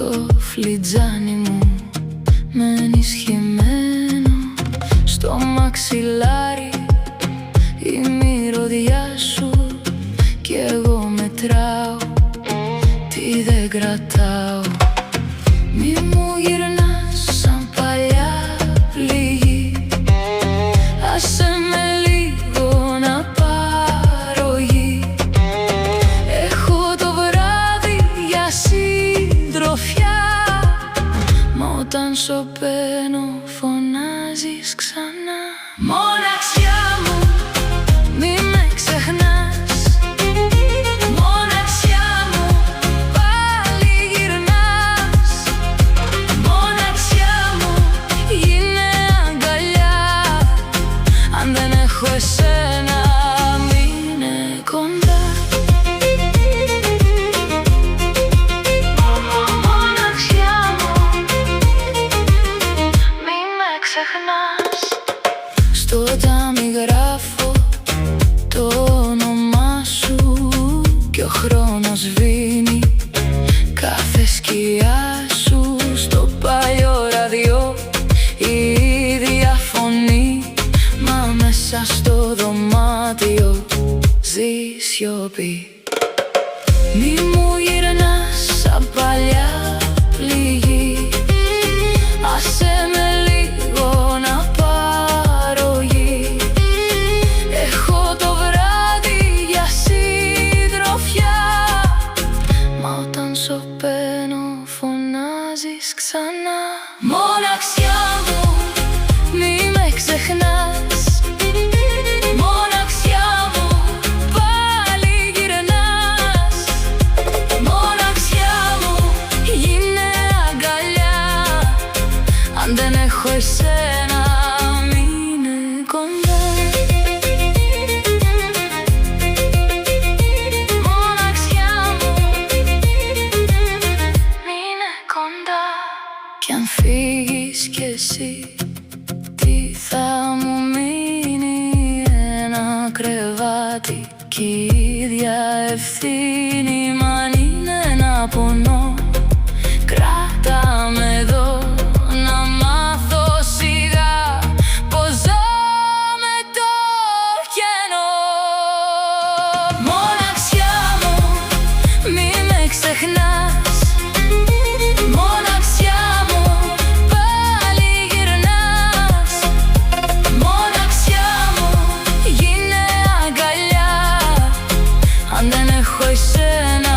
στο φλιτζάνι μου μένει σχημένο στο μαξιλάρι η μυρωδιά σου κι εγώ μετράω τι δεν κρατάω. Μη μου γυρνάς σαν παλιά πληγή, άσε με λίγο να πάρω γη. Έχω το βράδυ για συντροφιά, μα όταν σωπαίνω φωνάζεις ξανά. Μοναξιά μου, μη με ξεχνάς. Μοναξιά μου, πάλι γυρνάς. Μοναξιά μου, γίνε αγκαλιά. Αν δεν έχω εσένα, μείνε κοντά. Μοναξιά μου, μη με ξεχνάς. Στο τάμι γράφω το όνομά σου κι ο χρόνος σβήνει κάθε σκιά σου. Στο παλιό ραδιό η ίδια φωνή, μα μέσα στο δωμάτιο ζει σιωπή. Μη μου γυρνάς σαν παλιά πληγή, άσε με λίγο να πάρω γη. Έχω το βράδυ για συντροφιά, μα όταν σωπαίνω φωνάζεις ξανά. Μοναξιά μου, μη με ξεχνάς. Μοναξιά μου, πάλι γυρνάς. Μοναξιά μου, γίνε αγκαλιά. Αν δεν έχω εσένα, μείνε κοντά. Μοναξιά μου, μείνε κοντά. Κι αν φύγεις κι εσύ, τι θα μου μείνει? Ένα κρεβάτι κι η ίδια ευθύνη. Μ' αν είναι ένα πονό, κράτα με εδώ να μάθω σιγά πως ζω με το κενό. Μοναξιά μου, μη με ξεχνάς. Μοναξιά μου, πάλι γυρνάς. Μοναξιά μου, γίνε αγκαλιά. Αν δεν έχω εσένα,